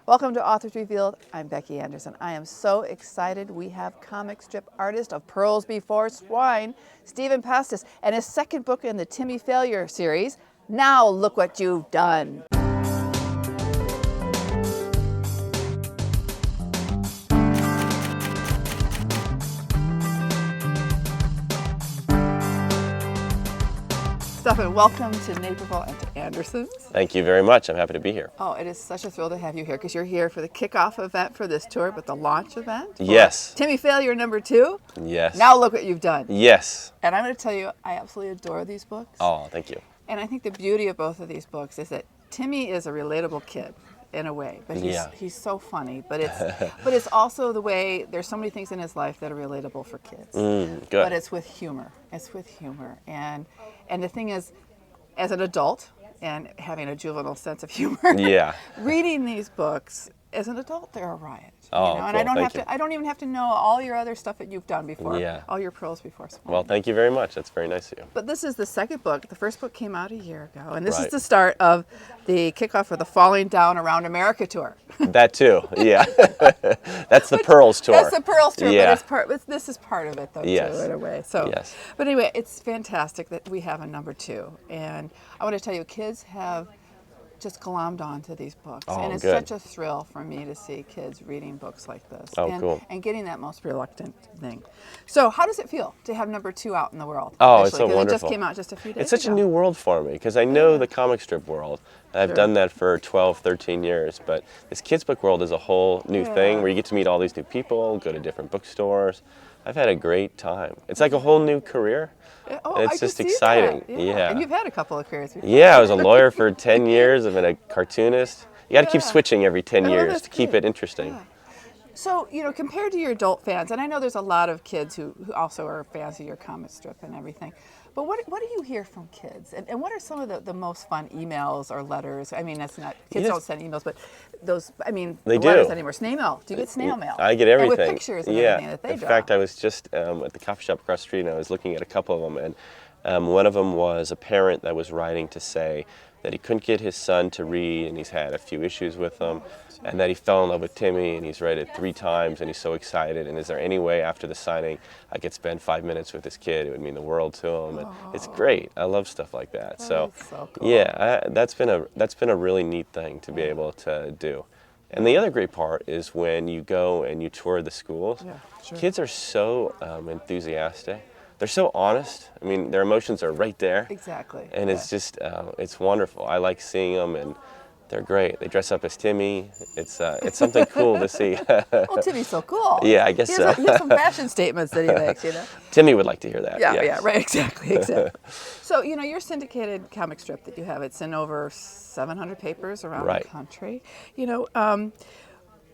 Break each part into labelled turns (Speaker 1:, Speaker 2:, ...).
Speaker 1: Welcome to Authors Revealed. I'm Becky Anderson. I am so excited. We have comic strip artist of Pearls Before Swine, Stephan Pastis, and his second book in the Timmy Failure series, Now Look What You've Done. Stephan, welcome to Naperville and to Anderson's.
Speaker 2: Thank you very much. I'm happy to be here.
Speaker 1: Oh, it is such a thrill to have you here because you're here for the kickoff event for this tour, but the launch event.
Speaker 2: Yes.
Speaker 1: Timmy Failure #2.
Speaker 2: Yes.
Speaker 1: Now look what you've done.
Speaker 2: Yes.
Speaker 1: And I'm going to tell you, I absolutely adore these books.
Speaker 2: Oh, thank you.
Speaker 1: And I think the beauty of both of these books is that Timmy is a relatable kid in a way, but he's so funny. But it's also the way there's so many things in his life that are relatable for kids.
Speaker 2: Good.
Speaker 1: But it's with humor. It's with humor. And the thing is, as an adult and having a juvenile sense of humor, reading these books as an adult, they're a riot.
Speaker 2: Oh,
Speaker 1: you know? And
Speaker 2: cool.
Speaker 1: I don't even have to know all your other stuff that you've done before.
Speaker 2: Yeah.
Speaker 1: All your Pearls Before Swine.
Speaker 2: Well, thank you very much. That's very nice of you.
Speaker 1: But this is the second book. The first book came out a year ago, and this is the start of the kickoff for the Falling Down Around America tour.
Speaker 2: That too, yeah. That's the Pearls tour.
Speaker 1: That's the Pearls tour,
Speaker 2: yeah.
Speaker 1: but this is part of it, though, too, in a way. So, but anyway, it's fantastic that we have a #2, and I want to tell you, kids have just glommed onto these books, and it's such a thrill for me to see kids reading books like this, and getting that most reluctant thing. So how does it feel to have #2 out in the world?
Speaker 2: Oh, it's so wonderful.
Speaker 1: It just came out just a few days ago.
Speaker 2: It's such a new world for me, because I know the comic strip world. I've done that for 12, 13 years, but this kids book world is a whole new thing where you get to meet all these new people, go to different bookstores. I've had a great time. It's like a whole new career.
Speaker 1: Oh,
Speaker 2: it's just exciting. Yeah.
Speaker 1: And you've had a couple of careers before.
Speaker 2: Yeah, I was a lawyer for 10 years. I've been a cartoonist. You got to keep switching every 10 years to keep it interesting.
Speaker 1: Yeah. So, you know, compared to your adult fans, and I know there's a lot of kids who also are fans of your comic strip and everything, but what do you hear from kids? And what are some of the most fun emails or letters? I mean, that's not, kids don't send emails, but those, I mean,
Speaker 2: they
Speaker 1: letters
Speaker 2: do.
Speaker 1: Anymore. Snail mail. Do you get snail mail?
Speaker 2: I get everything.
Speaker 1: And with pictures and everything that they draw.
Speaker 2: In fact, I was just at the coffee shop across the street, and I was looking at a couple of them, and one of them was a parent that was writing to say that he couldn't get his son to read, and he's had a few issues with him, and that he fell in love with Timmy, and he's read it 3 times, and he's so excited, and is there any way after the signing I could spend 5 minutes with this kid? It would mean the world to him, and it's great. I love stuff like that.
Speaker 1: So cool.
Speaker 2: Yeah, that's been a really neat thing to be able to do. And the other great part is when you go and you tour the schools, kids are so enthusiastic. They're so honest. I mean, their emotions are right there.
Speaker 1: Exactly.
Speaker 2: And it's just, it's wonderful. I like seeing them, and they're great. They dress up as Timmy. It's something cool to see.
Speaker 1: Well, Timmy's so cool.
Speaker 2: Yeah, I guess so.
Speaker 1: He has some fashion statements that he makes, you know.
Speaker 2: Timmy would like to hear that.
Speaker 1: Yeah, right, exactly. So, you know, your syndicated comic strip that you have, it's in over 700 papers around the country. You know,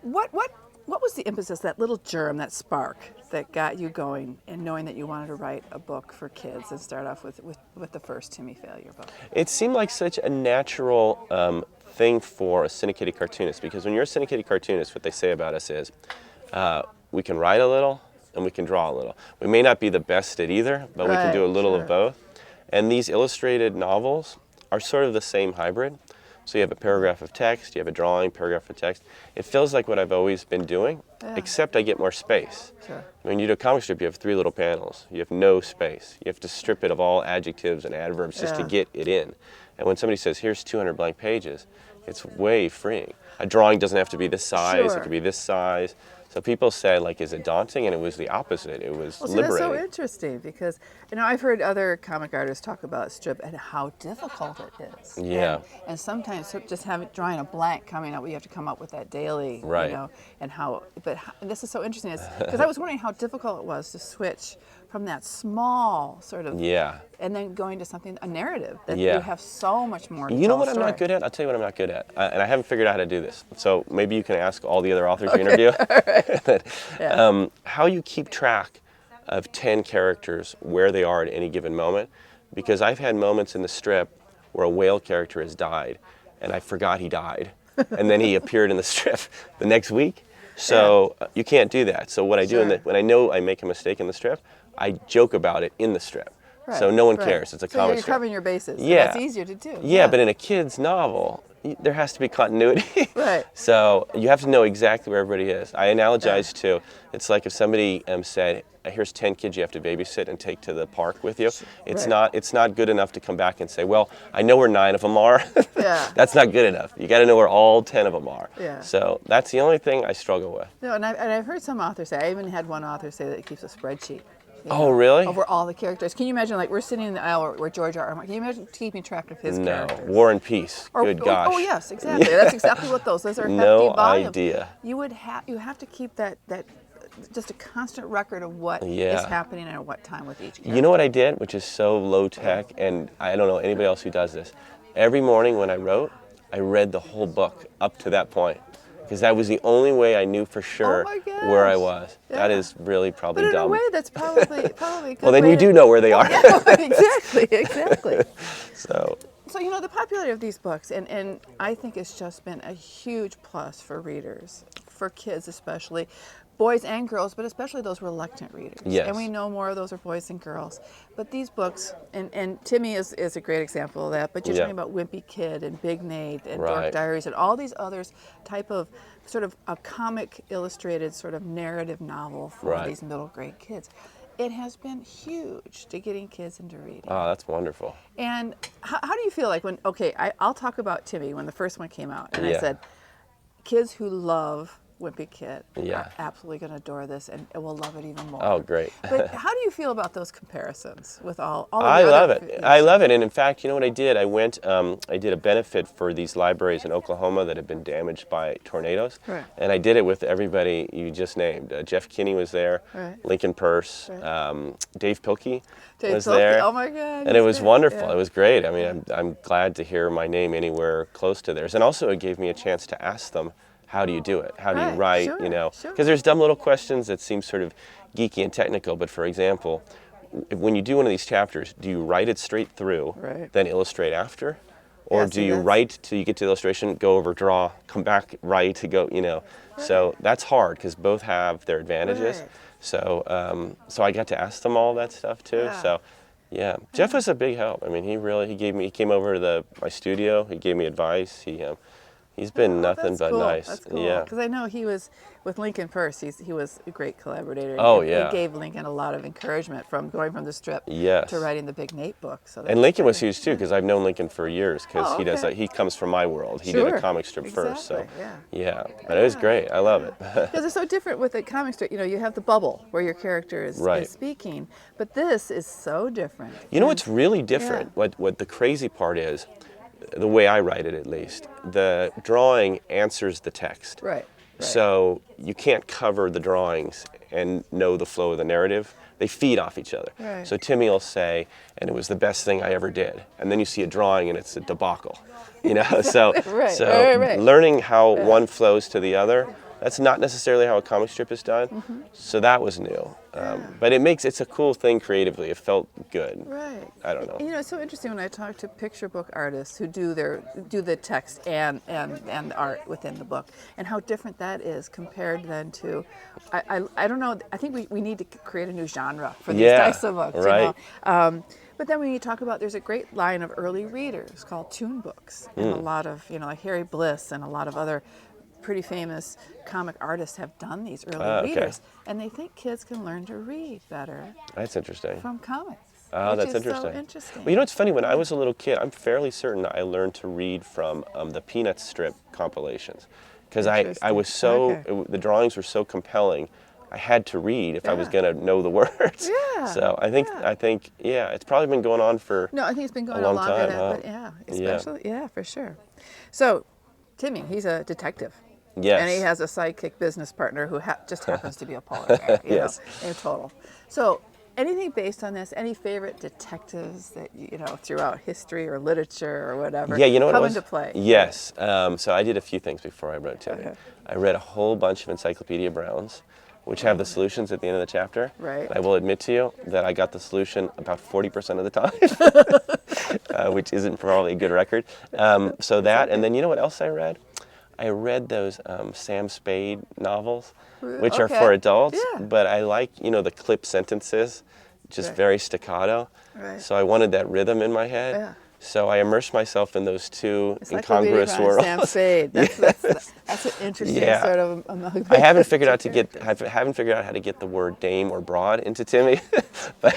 Speaker 1: what was the impetus, that little germ, that spark that got you going and knowing that you wanted to write a book for kids and start off with the first Timmy Failure book?
Speaker 2: It seemed like such a natural thing for a syndicated cartoonist, because when you're a syndicated cartoonist, what they say about us is we can write a little and we can draw a little. We may not be the best at either, but we can do a little of both. And these illustrated novels are sort of the same hybrid. So you have a paragraph of text, you have a drawing, paragraph of text. It feels like what I've always been doing, except I get more space. When you do a comic strip, you have 3 little panels. You have no space. You have to strip it of all adjectives and adverbs just to get it in. And when somebody says, here's 200 blank pages, it's way freeing. A drawing doesn't have to be this size, it could be this size. So people said, like, is it daunting? And it was the opposite. It was liberating.
Speaker 1: That's so interesting, because, you know, I've heard other comic artists talk about strip and how difficult it is.
Speaker 2: Yeah.
Speaker 1: And sometimes just drawing a blank coming out, you have to come up with that daily, you know, and this is so interesting, because I was wondering how difficult it was to switch from that small sort of, and then going to something, a narrative, that you have so much more to
Speaker 2: You know what I'm not good at? I'll tell you what I'm not good at, and I haven't figured out how to do this. So maybe you can ask all the other authors you interview. How you keep track of 10 characters, where they are at any given moment, because I've had moments in the strip where a whale character has died, and I forgot he died, and then he appeared in the strip the next week. So you can't do that. So what I do, when I know I make a mistake in the strip, I joke about it in the strip. So no one cares. It's a comic strip.
Speaker 1: So you're covering your bases.
Speaker 2: Yeah.
Speaker 1: That's easier to do.
Speaker 2: Yeah, but in a kid's novel, there has to be continuity.
Speaker 1: Right.
Speaker 2: So you have to know exactly where everybody is. I analogize to, it's like if somebody said, here's 10 kids you have to babysit and take to the park with you. It's not good enough to come back and say, well, I know where 9 of them are.
Speaker 1: Yeah.
Speaker 2: That's not good enough. You got to know where all 10 of them are.
Speaker 1: Yeah.
Speaker 2: So that's the only thing I struggle with.
Speaker 1: No, and I've heard some authors say, I even had one author say that he keeps a spreadsheet.
Speaker 2: Oh, really?
Speaker 1: Over all the characters. Can you imagine, like, we're sitting in the aisle where George R. R. Martin, can you imagine keeping track of his characters?
Speaker 2: War and Peace. Good gosh.
Speaker 1: Oh, yes, exactly. That's exactly what those are.
Speaker 2: No
Speaker 1: hefty volumes.
Speaker 2: idea.
Speaker 1: You have to keep that just a constant record of what is happening and at what time with each character.
Speaker 2: You know what I did, which is so low tech, and I don't know anybody else who does this. Every morning when I wrote, I read the whole book up to that point. Because that was the only way I knew for sure where I was. Yeah. That is really probably dumb.
Speaker 1: But in a way, that's probably a good
Speaker 2: well, then you do know where they are.
Speaker 1: Yeah, exactly.
Speaker 2: So
Speaker 1: the popularity of these books, and I think it's just been a huge plus for readers, for kids especially, boys and girls, but especially those reluctant readers.
Speaker 2: Yes.
Speaker 1: And we know more of those are boys than girls. But these books, and Timmy is a great example of that, but you're talking about Wimpy Kid and Big Nate and Dork Diaries and all these others type of sort of a comic illustrated sort of narrative novel for these middle grade kids. It has been huge to getting kids into reading.
Speaker 2: Oh, that's wonderful.
Speaker 1: And how do you feel like when, I'll talk about Timmy when the first one came out, and I said, kids who love Wimpy Kid are absolutely going to adore this and will love it even more.
Speaker 2: Oh, great.
Speaker 1: But how do you feel about those comparisons with all of the
Speaker 2: I love it.
Speaker 1: Yes.
Speaker 2: I love it. And in fact, you know what I did? I went, I did a benefit for these libraries in Oklahoma that had been damaged by tornadoes.
Speaker 1: Right.
Speaker 2: And I did it with everybody you just named. Jeff Kinney was there, Lincoln Peirce, Dave Pilkey was there.
Speaker 1: Oh my God.
Speaker 2: And it was wonderful. Yeah. It was great. I mean, I'm glad to hear my name anywhere close to theirs. And also it gave me a chance to ask them, how do you do it? How do you write?
Speaker 1: Sure,
Speaker 2: because there's dumb little questions that seem sort of geeky and technical. But for example, when you do one of these chapters, do you write it straight through, then illustrate after, or do you write till you get to the illustration, go over, draw, come back, write to go? So that's hard because both have their advantages.
Speaker 1: Right.
Speaker 2: So so I got to ask them all that stuff too.
Speaker 1: Yeah.
Speaker 2: So. Yeah, Jeff was a big help. I mean, he came over to my studio. He gave me advice. He's been nothing but nice.
Speaker 1: That's cool.
Speaker 2: Yeah.
Speaker 1: Because I know he was with Lincoln Peirce. He was a great collaborator.
Speaker 2: Oh,
Speaker 1: He
Speaker 2: yeah.
Speaker 1: gave Lincoln a lot of encouragement from going from the strip
Speaker 2: Yes.
Speaker 1: to writing the Big Nate book. So
Speaker 2: And Lincoln was huge too, because I've known Lincoln for years. Because
Speaker 1: Oh, okay.
Speaker 2: he comes from my world. He
Speaker 1: Sure.
Speaker 2: did a comic strip first. So
Speaker 1: Exactly,
Speaker 2: yeah, but it was great. I love it.
Speaker 1: Because it's so different with the comic strip. You have the bubble where your character is speaking, but this is so different.
Speaker 2: You know what's really different? What the crazy part is, the way I write it at least, the drawing answers the text.
Speaker 1: Right.
Speaker 2: So you can't cover the drawings and know the flow of the narrative. They feed off each other.
Speaker 1: Right.
Speaker 2: So Timmy will say, and it was the best thing I ever did. And then you see a drawing and it's a debacle. So learning how one flows to the other, that's not necessarily how a comic strip is done. So that was new. But it's a cool thing creatively. It felt good.
Speaker 1: Right.
Speaker 2: I don't know.
Speaker 1: It's so interesting when I talk to picture book artists who do the text and the art within the book, and how different that is compared then to, I don't know. I think we need to create a new genre for these types of books.
Speaker 2: Right.
Speaker 1: But then when you talk about, there's a great line of early readers called tune books, and a lot of like Harry Bliss and a lot of other pretty famous comic artists have done these early readers, and they think kids can learn to read better.
Speaker 2: That's interesting.
Speaker 1: From comics.
Speaker 2: Oh, that's
Speaker 1: interesting.
Speaker 2: So
Speaker 1: interesting.
Speaker 2: Well, it's funny, when I was a little kid, I'm fairly certain I learned to read from the Peanuts strip compilations. Because I was so, the drawings were so compelling, I had to read if I was going to know the words.
Speaker 1: Yeah.
Speaker 2: So I think, it's probably been going on for
Speaker 1: No, I think it's been going
Speaker 2: a long
Speaker 1: longer
Speaker 2: time.
Speaker 1: than that, but especially, for sure. So, Timmy, he's a detective.
Speaker 2: Yes.
Speaker 1: And he has a sidekick business partner who just happens to be a polar bear,
Speaker 2: Yes.
Speaker 1: In total. So, anything based on this? Any favorite detectives that throughout history or literature or whatever?
Speaker 2: Yeah, you know what
Speaker 1: come
Speaker 2: it was?
Speaker 1: into play?
Speaker 2: Yes. So I did a few things before I wrote Timmy.
Speaker 1: Okay.
Speaker 2: I read a whole bunch of Encyclopedia Browns, which have the solutions at the end of the chapter.
Speaker 1: Right.
Speaker 2: And I will admit to you that I got the solution about 40% of the time, which isn't probably a good record. So that, and then you know what else I read? I read those Sam Spade novels, which are for adults, but I like, the clip sentences, just very staccato.
Speaker 1: Right.
Speaker 2: So I wanted that rhythm in my head.
Speaker 1: Yeah.
Speaker 2: So I immerse myself in those two
Speaker 1: it's
Speaker 2: incongruous
Speaker 1: like
Speaker 2: worlds.
Speaker 1: Sam Spade. That's an interesting sort of amalgamation.
Speaker 2: I haven't figured out how to get the word dame or broad into Timmy, but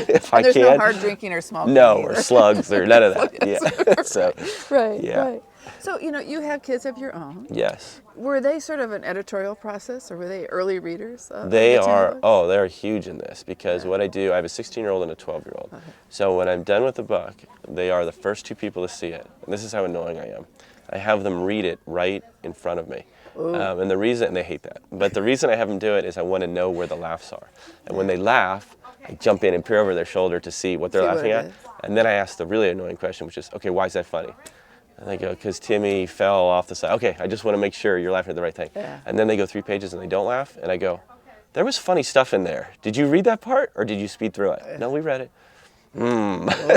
Speaker 2: if I can.
Speaker 1: There's no hard drinking or smoking.
Speaker 2: No,
Speaker 1: either.
Speaker 2: or slugs or none of that. Yeah. So.
Speaker 1: Right. So you have kids of your own.
Speaker 2: Yes.
Speaker 1: Were they sort of an editorial process, or were they early readers?
Speaker 2: They are. Oh, they're huge in this because what I do, I have a 16-year-old and a 12-year-old. Okay. So when I'm done with the book, they are the first two people to see it. And this is how annoying I am. I have them read it right in front of me. And the reason, and they hate that, but the reason I have them do it is I want to know where the laughs are. And when they laugh, I jump in and peer over their shoulder to see what they're laughing at. And then I ask the really annoying question, which is, okay, why is that funny? And they go, because Timmy fell off the side. Okay, I just want to make sure you're laughing at the right thing. Yeah. And then they go 3 pages and they don't laugh. And I go, there was funny stuff in there. Did you read that part or did you speed through it? No, we read it.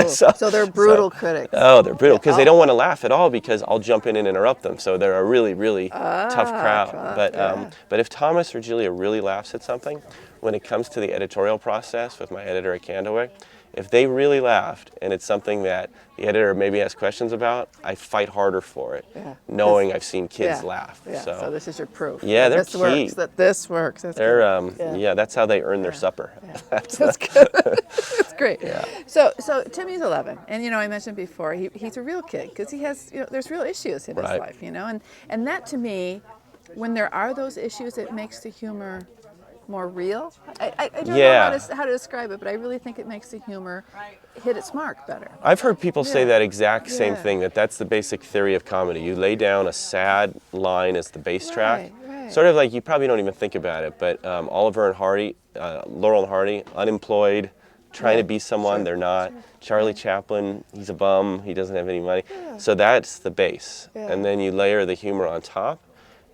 Speaker 1: So they're brutal critics.
Speaker 2: Oh, they're brutal because they don't want to laugh at all because I'll jump in and interrupt them. So they're a really, really tough crowd. But if Thomas or Julia really laughs at something, when it comes to the editorial process with my editor at Candlewick, if they really laughed and it's something that the editor maybe has questions about, I fight harder for it, knowing I've seen kids laugh.
Speaker 1: Yeah. So this is your proof.
Speaker 2: Yeah, they're
Speaker 1: this
Speaker 2: key.
Speaker 1: Works, that this works. That's
Speaker 2: they're that's how they earn their supper.
Speaker 1: Yeah. That's good. That's great.
Speaker 2: Yeah.
Speaker 1: So Timmy's 11, and I mentioned before he's a real kid because he has there's real issues in his life, and that to me, when there are those issues, it makes the humor more real. I don't know how to describe it, but I really think it makes the humor hit its mark better.
Speaker 2: I've heard people say that exact same thing, that's the basic theory of comedy. You lay down a sad line as the bass track. Right. Sort of like, you probably don't even think about it, but Oliver and Hardy, Laurel and Hardy, unemployed, trying to be someone they're not. Charlie Chaplin, he's a bum, he doesn't have any money. So that's the bass. And then you layer the humor on top,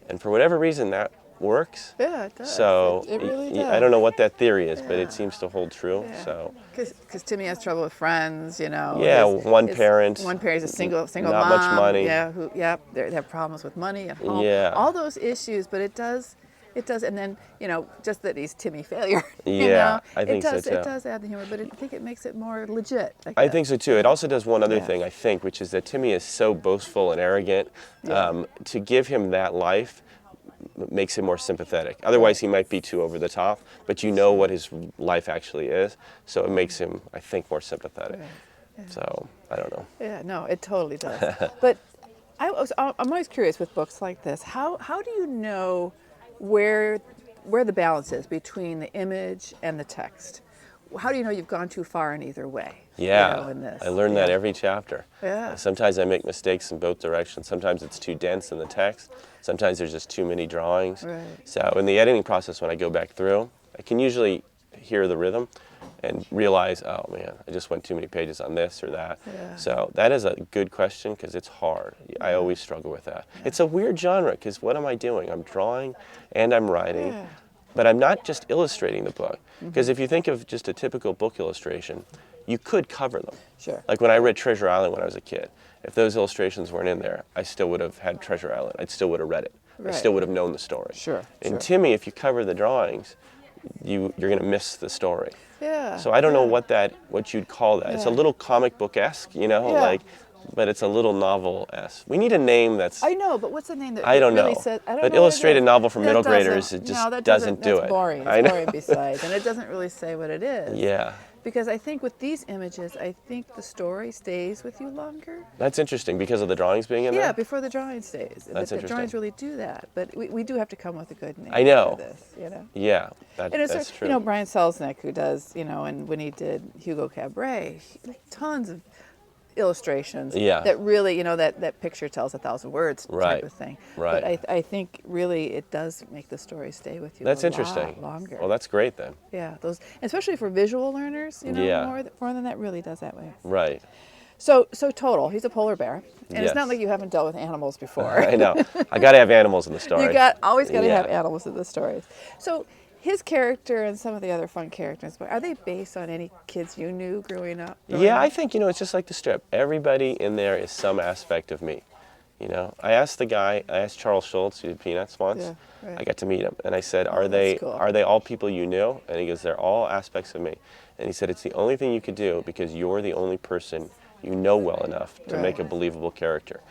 Speaker 2: and for whatever reason that works.
Speaker 1: Yeah, it does.
Speaker 2: So
Speaker 1: it really does.
Speaker 2: I don't know what that theory is, but it seems to hold true. So
Speaker 1: because Timmy has trouble with friends,
Speaker 2: Yeah, one parent.
Speaker 1: One parent is a single
Speaker 2: not
Speaker 1: mom.
Speaker 2: Not much money.
Speaker 1: Yeah, they have problems with money at home.
Speaker 2: Yeah.
Speaker 1: All those issues, but it does, and then just that he's Timmy failure.
Speaker 2: I think so too.
Speaker 1: It does add the humor, but I think it makes it more legit.
Speaker 2: I think so too. It also does one other thing, I think, which is that Timmy is so boastful and arrogant. To give him that life makes him more sympathetic. Otherwise, he might be too over the top, but you know what his life actually is, so it makes him, I think, more sympathetic. So, I don't know.
Speaker 1: Yeah, no, it totally does. But I'm always curious with books like this, how do you know where the balance is between the image and the text? How do you know you've gone too far in either way?
Speaker 2: Yeah,
Speaker 1: in this?
Speaker 2: I learn that every chapter.
Speaker 1: Yeah.
Speaker 2: Sometimes I make mistakes in both directions. Sometimes it's too dense in the text. Sometimes there's just too many drawings.
Speaker 1: Right.
Speaker 2: So in the editing process, when I go back through, I can usually hear the rhythm and realize, oh man, I just went too many pages on this or that. Yeah. So that is a good question because it's hard. I always struggle with that. Yeah. It's a weird genre because what am I doing? I'm drawing and I'm writing. Yeah. But I'm not just illustrating the book. Because if you think of just a typical book illustration, you could cover them.
Speaker 1: Sure.
Speaker 2: Like when I read Treasure Island when I was a kid, if those illustrations weren't in there, I still would have had Treasure Island. I still would have read it. Right. I still would have known the story.
Speaker 1: Sure.
Speaker 2: In Timmy, if you cover the drawings, you're going to miss the story.
Speaker 1: Yeah.
Speaker 2: So I don't know what you'd call that. It's a little comic book-esque, but it's a little novel-esque. We need a name that's...
Speaker 1: I know, but what's the name that
Speaker 2: I don't
Speaker 1: really
Speaker 2: know.
Speaker 1: says... I don't
Speaker 2: but
Speaker 1: know
Speaker 2: illustrated novel for middle graders, it just doesn't do it.
Speaker 1: That's boring. It's boring besides, and it doesn't really say what it is.
Speaker 2: Yeah.
Speaker 1: Because I think with these images, I think the story stays with you longer.
Speaker 2: That's interesting, because of the drawings being in there?
Speaker 1: Yeah, before the drawing stays.
Speaker 2: That's interesting.
Speaker 1: The drawings really do that, but we do have to come with a good name
Speaker 2: for
Speaker 1: this,
Speaker 2: Yeah, that's true.
Speaker 1: Brian Selznick, who does, and when he did Hugo Cabret, tons of illustrations that really, that picture tells 1,000 words type of thing.
Speaker 2: Right.
Speaker 1: But I think really it does make the story stay with you
Speaker 2: That's
Speaker 1: a
Speaker 2: interesting.
Speaker 1: lot longer.
Speaker 2: Well, that's great then.
Speaker 1: Yeah, especially for visual learners, more than that really does that way.
Speaker 2: Right.
Speaker 1: So total, he's a polar bear, and it's not like you haven't dealt with animals before.
Speaker 2: I know. I got to have animals in the story.
Speaker 1: Always got to have animals in the stories. So his character and some of the other fun characters, but are they based on any kids you knew growing up?
Speaker 2: I think, it's just like the strip. Everybody in there is some aspect of me. I asked Charles Schultz, who did Peanuts once. Yeah, right. I got to meet him, and I said, are they all people you knew? And he goes, they're all aspects of me. And he said, it's the only thing you could do because you're the only person you know well enough to make a believable character.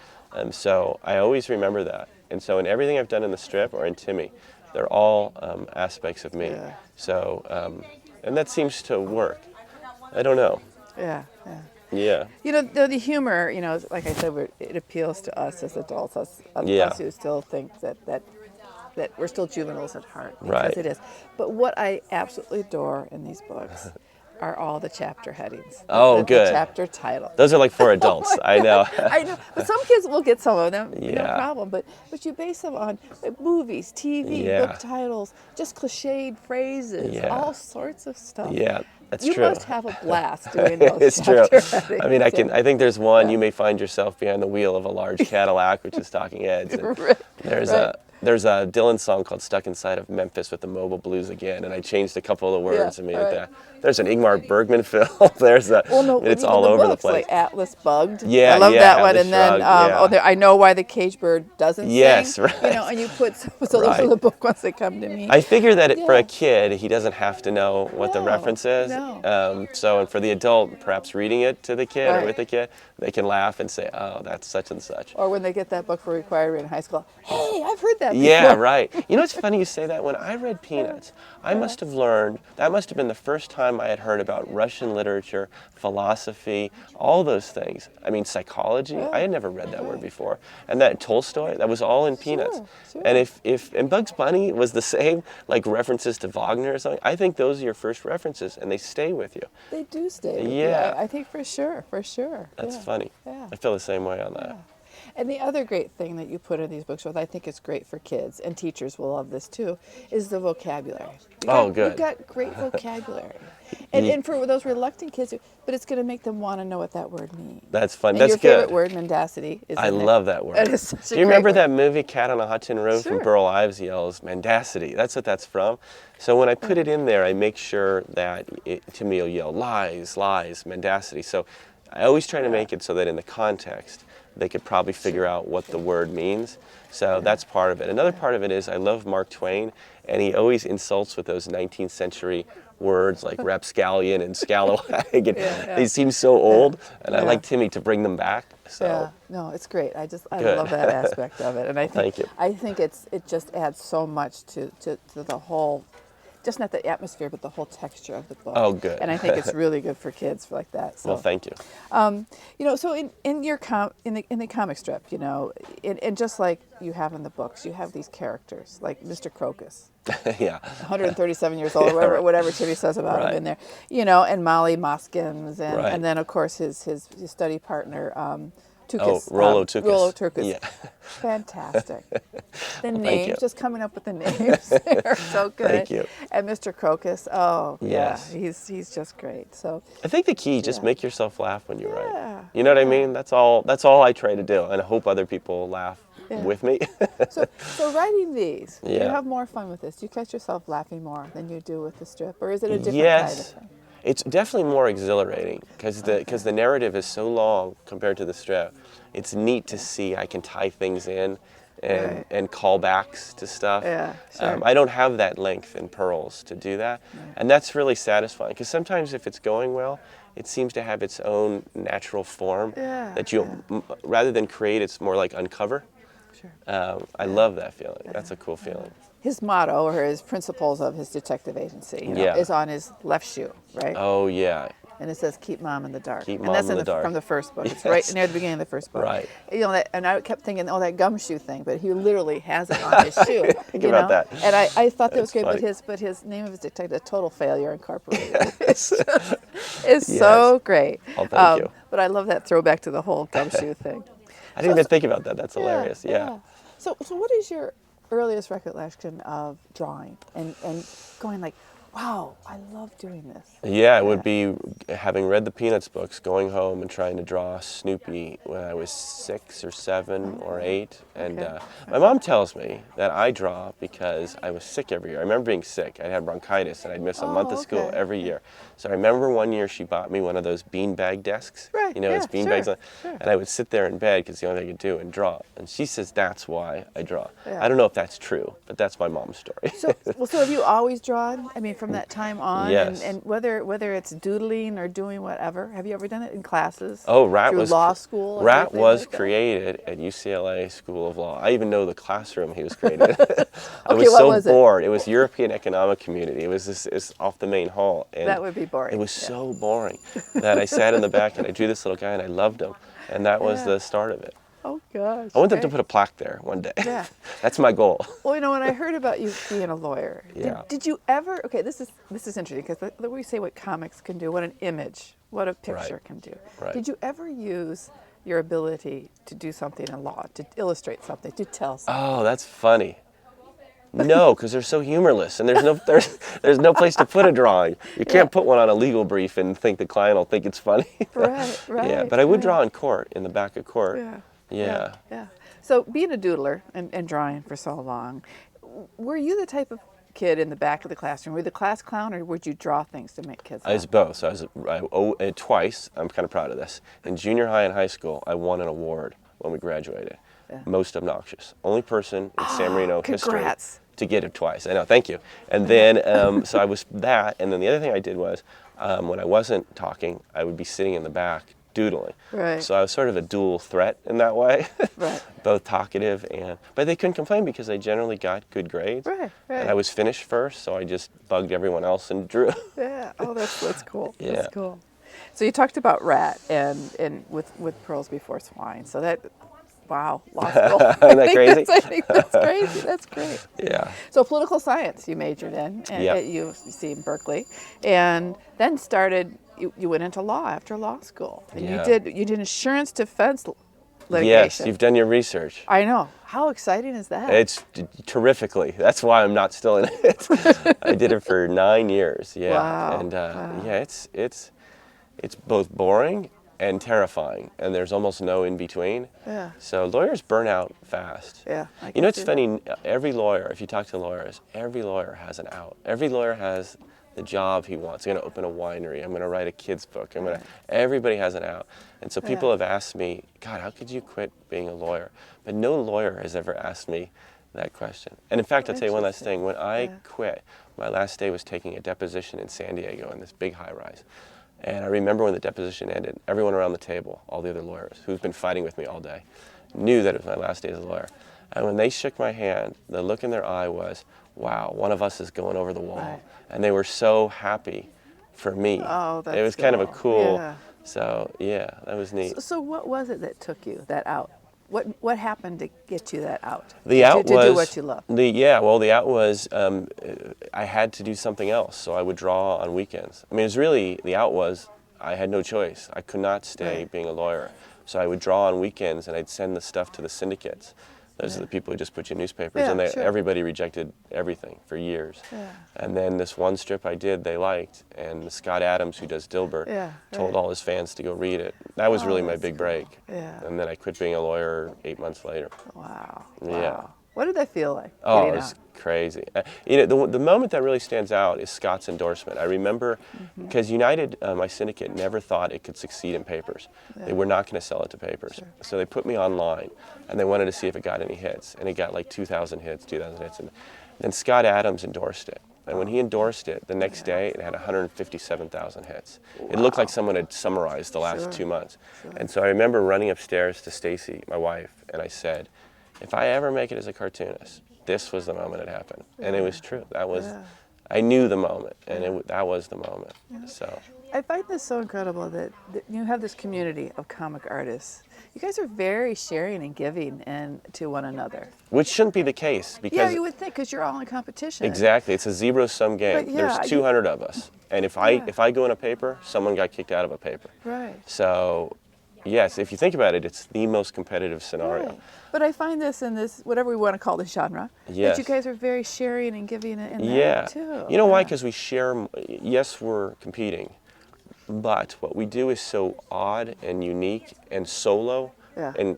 Speaker 2: So I always remember that. And so in everything I've done in the strip or in Timmy, they're all aspects of me. Yeah. So, and that seems to work. I don't know.
Speaker 1: Yeah, yeah.
Speaker 2: Yeah.
Speaker 1: You know, the humor, you know, like I said, it appeals to us as adults, us who still think that we're still juveniles at heart, because it is. But what I absolutely adore in these books are all the chapter headings.
Speaker 2: Good.
Speaker 1: The chapter title.
Speaker 2: Those are like for adults. I know.
Speaker 1: I know. But some kids will get some of them, no problem. But you base them on movies, TV, book titles, just cliched phrases, all sorts of stuff.
Speaker 2: Yeah. That's
Speaker 1: you
Speaker 2: true.
Speaker 1: must have a blast doing those. It's
Speaker 2: true.
Speaker 1: Headings.
Speaker 2: I mean, I think there's one. You may find yourself behind the wheel of a large Cadillac, which is talking heads. And there's a Dylan song called "Stuck Inside of Memphis" with the Mobile Blues again, and I changed a couple of the words and made it that. There's an Ingmar Bergman film. There's a. It's all over the place.
Speaker 1: Like Atlas Bugged.
Speaker 2: Yeah,
Speaker 1: I love that one.
Speaker 2: Atlas
Speaker 1: And then I Know Why the Cage Bird Doesn't Sing.
Speaker 2: Yes, right.
Speaker 1: You know, and you put so those are the book ones that come to me.
Speaker 2: I figure that for a kid, he doesn't have to know what the reference is.
Speaker 1: No.
Speaker 2: So, and for the adult, perhaps reading it to the kid or with the kid, they can laugh and say, "Oh, that's such and such."
Speaker 1: Or when they get that book for required reading in high school, "Hey, I've heard that before."
Speaker 2: Yeah, right. You know, it's funny you say that. When I read Peanuts, I must have learned, that must have been the first time I had heard about Russian literature, philosophy, all those things. I mean, psychology. I had never read that word before. And that Tolstoy, that was all in Peanuts.
Speaker 1: Sure.
Speaker 2: And and Bugs Bunny was the same, like references to Wagner or something, I think those are your first references, and they stay with you.
Speaker 1: They do stay with you. I think for sure.
Speaker 2: That's funny.
Speaker 1: Yeah.
Speaker 2: I feel the same way on that.
Speaker 1: Yeah. And the other great thing that you put in these books, what I think is great for kids, and teachers will love this too, is the vocabulary.
Speaker 2: Good.
Speaker 1: You've got great vocabulary. And for those reluctant kids, but it's going to make them want to know what that word means.
Speaker 2: That's fun.
Speaker 1: And
Speaker 2: That's
Speaker 1: your favorite word, mendacity, is
Speaker 2: I love that word.
Speaker 1: It is such a
Speaker 2: Do you remember
Speaker 1: great
Speaker 2: that movie, Cat on a Hot Tin Roof, when Burl Ives yells, "Mendacity"? That's what that's from. So when I put it in there, I make sure that Timmy will yell, "Lies, lies, mendacity." So I always try to make it so that in the context, they could probably figure out what the word means. So that's part of it. Another part of it is I love Mark Twain, and he always insults with those 19th century words like rapscallion and scalawag. They seem so old, and I like Timmy to bring them back. So.
Speaker 1: Yeah, no, it's great. I love that aspect of it, and I think it just adds so much to the whole. Just not the atmosphere, but the whole texture of the book.
Speaker 2: Oh, good.
Speaker 1: And I think it's really good for kids like that. So.
Speaker 2: Well, thank you.
Speaker 1: You know, so in your in the comic strip, you know, and just like you have in the books, you have these characters like Mr. Crocus. 137 years old, or whatever Timmy says about him in there. You know, and Molly Moskins, and then of course his study partner. Tukas,
Speaker 2: Rollo Tukas.
Speaker 1: Rollo Tukas.
Speaker 2: Yeah.
Speaker 1: Fantastic. The names, just coming up with the names, are so good.
Speaker 2: Thank you.
Speaker 1: And Mr. Crocus, he's just great. So
Speaker 2: I think the key, just make yourself laugh when you write. You know what I mean? That's all I try to do, and I hope other people laugh with me.
Speaker 1: so writing these, do you have more fun with this? Do you catch yourself laughing more than you do with the strip, or is it a different kind of thing?
Speaker 2: It's definitely more exhilarating because the narrative is so long compared to the strip. It's neat to see I can tie things in and callbacks to stuff.
Speaker 1: Yeah, sure.
Speaker 2: I don't have that length in Pearls to do that, and that's really satisfying because sometimes if it's going well, it seems to have its own natural form that you rather than create, it's more like uncover. Sure. I love that feeling. That's a cool feeling.
Speaker 1: His motto or his principles of his detective agency is on his left shoe, right?
Speaker 2: Oh, yeah.
Speaker 1: And it says, "Keep Mom in the dark."
Speaker 2: Keep
Speaker 1: and
Speaker 2: Mom
Speaker 1: that's
Speaker 2: in the dark.
Speaker 1: From the first book. It's right near the beginning of the first book.
Speaker 2: Right.
Speaker 1: You know, and I kept thinking, that gumshoe thing, but he literally has it on his shoe.
Speaker 2: Think about that.
Speaker 1: And I thought that was great,
Speaker 2: funny.
Speaker 1: but his name of his detective, Total Failure Incorporated. It's so great.
Speaker 2: Oh, thank you.
Speaker 1: But I love that throwback to the whole gumshoe thing.
Speaker 2: I didn't even think about that. That's hilarious. Yeah.
Speaker 1: So what is your earliest recollection of drawing and going like, wow, I love doing this?
Speaker 2: Yeah, it would be having read the Peanuts books, going home and trying to draw Snoopy when I was 6 or 7 or 8. And my mom tells me that I draw because I was sick every year. I remember being sick. I had bronchitis and I'd miss a month of school every year. So I remember one year she bought me one of those beanbag desks.
Speaker 1: Right.
Speaker 2: You know, it's beanbags.
Speaker 1: Sure.
Speaker 2: And I would sit there in bed because the only thing I could do and draw. And she says that's why I draw.
Speaker 1: Yeah.
Speaker 2: I don't know if that's true, but that's my mom's story.
Speaker 1: So have you always drawn? I mean, from that time on?
Speaker 2: Yes.
Speaker 1: And whether it's doodling or doing whatever, have you ever done it in classes?
Speaker 2: Oh, RAT
Speaker 1: through
Speaker 2: was
Speaker 1: law school.
Speaker 2: RAT was
Speaker 1: like
Speaker 2: created at UCLA School of Law. I even know the classroom he was created. I
Speaker 1: Okay,
Speaker 2: was
Speaker 1: what
Speaker 2: so
Speaker 1: was it?
Speaker 2: bored. It was European Economic Community. It was it's off the main hall. And
Speaker 1: that would be boring.
Speaker 2: it was so boring that I sat in the back and I drew this little guy and I loved him. And that was the start of it.
Speaker 1: Oh gosh.
Speaker 2: I want them to put a plaque there one day.
Speaker 1: Yeah.
Speaker 2: That's my goal.
Speaker 1: Well, when I heard about you being a lawyer,
Speaker 2: Yeah.
Speaker 1: did you ever? Okay, this is interesting because we say what comics can do, what an image, what a picture can do.
Speaker 2: Right.
Speaker 1: Did you ever use your ability to do something in law, to illustrate something, to tell something?
Speaker 2: Oh, that's funny. No, because they're so humorless, and there's no place to put a drawing. You can't put one on a legal brief and think the client will think it's funny.
Speaker 1: Right.
Speaker 2: Yeah, but I would draw in court, in the back of court. Yeah.
Speaker 1: So being a doodler and drawing for so long, were you the type of kid in the back of the classroom? Were you the class clown, or would you draw things to make kids laugh?
Speaker 2: I was both. So twice, I'm kind of proud of this. In junior high and high school, I won an award when we graduated. Most obnoxious. Only person in San Marino history to get it twice. I know, thank you. And then, so I was that, and then the other thing I did was, when I wasn't talking, I would be sitting in the back doodling.
Speaker 1: Right.
Speaker 2: So I was sort of a dual threat in that way.
Speaker 1: Right.
Speaker 2: Both talkative but they couldn't complain because I generally got good grades.
Speaker 1: Right.
Speaker 2: And I was finished first, so I just bugged everyone else and drew.
Speaker 1: Yeah. Oh, that's cool.
Speaker 2: Yeah.
Speaker 1: That's cool. So you talked about rat and with Pearls Before Swine. So that, wow, law school.
Speaker 2: Isn't that crazy?
Speaker 1: I think that's crazy. That's great.
Speaker 2: Yeah.
Speaker 1: So political science you majored in at UC in Berkeley, and then you went into law after law school. And you did insurance defense litigation.
Speaker 2: Yes, you've done your research.
Speaker 1: I know. How exciting is that?
Speaker 2: It's terrifically. That's why I'm not still in it. I did it for 9 years. Yeah.
Speaker 1: Wow.
Speaker 2: And yeah, it's both boring and terrifying, and there's almost no in between.
Speaker 1: Yeah.
Speaker 2: So lawyers burn out fast.
Speaker 1: Yeah.
Speaker 2: You know, it's funny. Every lawyer, if you talk to lawyers, every lawyer has an out. Every lawyer has the job he wants. I'm going to open a winery. I'm going to write a kid's book. Everybody has an out. And so people have asked me, God, how could you quit being a lawyer? But no lawyer has ever asked me that question. And in fact, I'll tell you one last thing. When I quit, my last day was taking a deposition in San Diego in this big high-rise. And I remember when the deposition ended, everyone around the table, all the other lawyers who've been fighting with me all day, knew that it was my last day as a lawyer. And when they shook my hand, the look in their eye was, wow, one of us is going over the wall.
Speaker 1: Right.
Speaker 2: And they were so happy for me.
Speaker 1: Oh, that's
Speaker 2: It was kind of a cool,
Speaker 1: Yeah.
Speaker 2: so yeah, that was neat.
Speaker 1: So what was it that took you that out? What happened to get you that out?
Speaker 2: The out
Speaker 1: to
Speaker 2: was
Speaker 1: do what you love.
Speaker 2: The out was I had to do something else, so I would draw on weekends. I mean, it was really, the out was I had no choice. I could not stay being a lawyer, so I would draw on weekends and I'd send the stuff to the syndicates. Those are the people who just put you in newspapers, and everybody rejected everything for years. Yeah. And then this one strip I did, they liked, and Scott Adams, who does Dilbert, told all his fans to go read it. That was really my big break. Yeah. And then I quit being a lawyer 8 months later.
Speaker 1: Wow.
Speaker 2: Yeah.
Speaker 1: Wow. What did that feel like?
Speaker 2: Oh, it was crazy. You know, the moment that really stands out is Scott's endorsement. I remember, because United, my syndicate, never thought it could succeed in papers. They were not going to sell it to papers. Sure. So they put me online, and they wanted to see if it got any hits. And it got like 2,000 hits, 2,000 hits. And then Scott Adams endorsed it. And when he endorsed it, the next day it had 157,000 hits. Wow. It looked like someone had summarized the last 2 months. Sure. And so I remember running upstairs to Stacy, my wife, and I said, if I ever make it as a cartoonist, this was the moment it happened. And it was true. That was, I knew the moment, and that was the moment. So
Speaker 1: I find this so incredible that you have this community of comic artists. You guys are very sharing and giving to one another.
Speaker 2: Which shouldn't be the case, because
Speaker 1: you would think, because you're all in competition.
Speaker 2: Exactly, it's a zero-sum game. There's 200 of us, and if I go in a paper, someone got kicked out of a paper.
Speaker 1: Right.
Speaker 2: So, yes, if you think about it, it's the most competitive scenario.
Speaker 1: Right. But I find this in this, whatever we want to call the genre, that you guys are very sharing and giving in that too.
Speaker 2: You know why? Because we share. Yes, we're competing, but what we do is so odd and unique and solo, and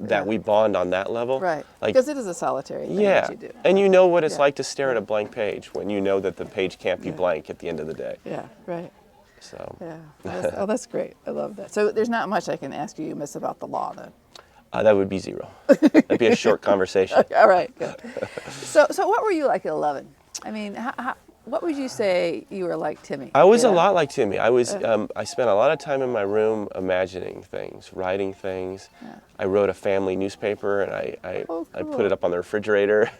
Speaker 2: that we bond on that level.
Speaker 1: Right.
Speaker 2: Like,
Speaker 1: because it is a solitary thing that you do.
Speaker 2: And you know what it's like to stare at a blank page when you know that the page can't be blank at the end of the day.
Speaker 1: Yeah. Right.
Speaker 2: So.
Speaker 1: Yeah. That's great. I love that. So there's not much I can ask you miss about the law then.
Speaker 2: That would be zero. That'd be a short conversation.
Speaker 1: All right, good. So what were you like at 11? I mean, what would you say you were like Timmy?
Speaker 2: I was a lot like Timmy. I spent a lot of time in my room imagining things, writing things. Yeah. I wrote a family newspaper, and I put it up on the refrigerator.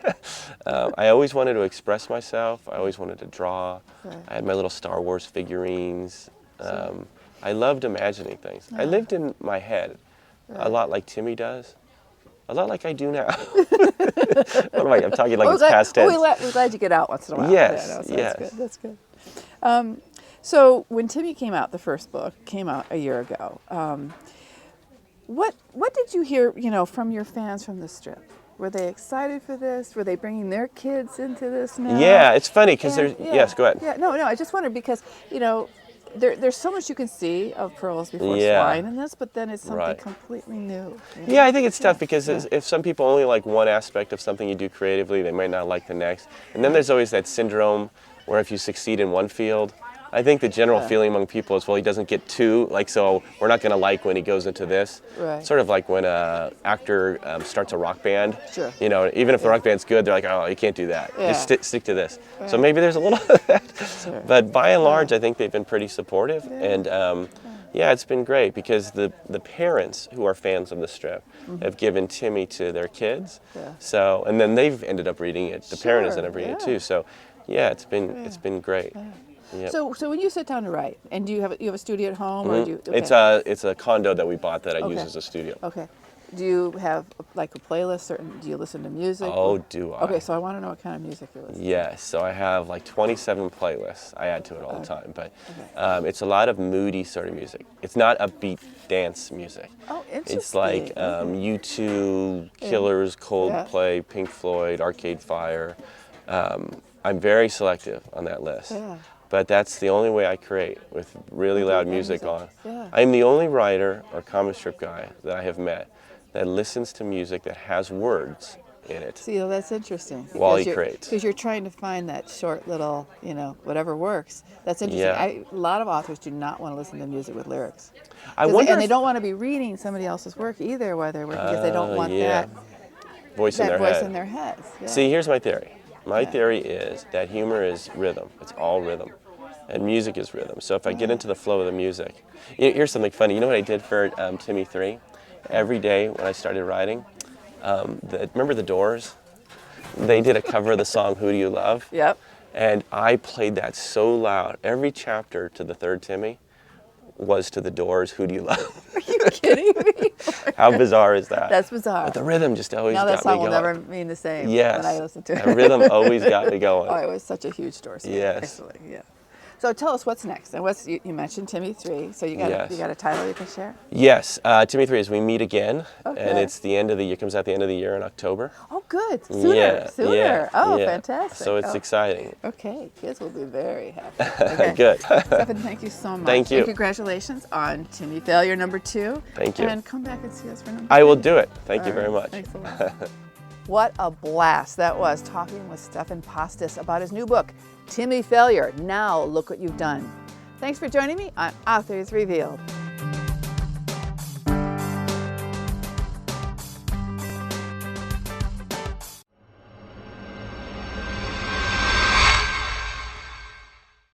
Speaker 2: I always wanted to express myself. I always wanted to draw. Right. I had my little Star Wars figurines. I loved imagining things. Yeah. I lived in my head a lot like Timmy does. A lot like I do now. What am I? I'm talking like it's past tense.
Speaker 1: We're glad you get out once in a while.
Speaker 2: Yes,
Speaker 1: yeah, no, so
Speaker 2: yes.
Speaker 1: That's good. So when Timmy came out, the first book came out a year ago. What did you hear, from your fans from the strip? Were they excited for this? Were they bringing their kids into this now?
Speaker 2: Yeah, it's funny because there's. Yeah, yes, go ahead.
Speaker 1: Yeah, no. I just wondered because there's so much you can see of Pearls Before Swine in this, but then it's something completely new.
Speaker 2: Yeah, I think it's tough because if some people only like one aspect of something you do creatively, they might not like the next. And then there's always that syndrome where if you succeed in one field, I think the general feeling among people is, well, he doesn't get two, so we're not going to like when he goes into this. Right. Sort of like when an actor starts a rock band. Sure. Even if the rock band's good, they're like, oh, you can't do that. Yeah. Just stick to this. Right. So maybe there's a little of that. Sure. But by and large, I think they've been pretty supportive. Yeah. And it's been great because the parents who are fans of the strip have given Timmy to their kids. Yeah. So, and then they've ended up reading it. The parents ended up reading it too. So, it's been great. Yeah. Yep.
Speaker 1: So when you sit down to write, and do you have a studio at home, or do you? Okay.
Speaker 2: It's a condo that we bought that I use as a studio.
Speaker 1: Okay. Do you have like a playlist, or do you listen to music?
Speaker 2: Oh, do I?
Speaker 1: Okay, so I want to know what kind of music you're listening to.
Speaker 2: Yes, so I have like 27 playlists. I add to it all the time, but it's a lot of moody sort of music. It's not upbeat dance music.
Speaker 1: Oh, interesting.
Speaker 2: It's like U2, Killers, Coldplay, Pink Floyd, Arcade Fire. I'm very selective on that list. Yeah. But that's the only way I create, with really loud music on. Yeah. I'm the only writer or comic strip guy that I have met that listens to music that has words in it.
Speaker 1: See, that's interesting.
Speaker 2: While he creates.
Speaker 1: Because you're trying to find that short little, whatever works. That's interesting. Yeah. A lot of authors do not want to listen to music with lyrics. And they don't want to be reading somebody else's work either while they're working, because they don't want that
Speaker 2: voice in their
Speaker 1: heads. Yeah.
Speaker 2: See, here's my theory. My theory is that humor is rhythm. It's all rhythm. And music is rhythm. So if I get into the flow of the music, here's something funny. You know what I did for Timmy 3? Every day when I started writing, remember the Doors? They did a cover of the song "Who Do You Love?"
Speaker 1: Yep.
Speaker 2: And I played that so loud. Every chapter to the third Timmy was to the Doors, "Who Do You Love?"
Speaker 1: Are you kidding me?
Speaker 2: How bizarre is that?
Speaker 1: That's bizarre.
Speaker 2: But the rhythm just always got me going.
Speaker 1: Now that song will never mean the same when I listen to it.
Speaker 2: The rhythm always got me going.
Speaker 1: Oh, it was such a huge Doors fan.
Speaker 2: Yes.
Speaker 1: Actually, yeah. So tell us what's next. And you mentioned Timmy 3, so you got a title you can share?
Speaker 2: Yes, Timmy 3 is We Meet Again, and it's the end of the year. Comes out the end of the year in October.
Speaker 1: Oh, good. Sooner. Oh, fantastic.
Speaker 2: So it's exciting.
Speaker 1: Okay, kids will be very happy. Okay.
Speaker 2: Good.
Speaker 1: Stephan, thank you so much.
Speaker 2: Thank you.
Speaker 1: And congratulations on Timmy Failure #2.
Speaker 2: Thank you.
Speaker 1: And come back and see us for #3.
Speaker 2: I will do it. Thank you very much.
Speaker 1: Thanks a lot. What a blast that was, talking with Stephan Pastis about his new book, Timmy Failure. Now look what you've done. Thanks for joining me on Authors Revealed.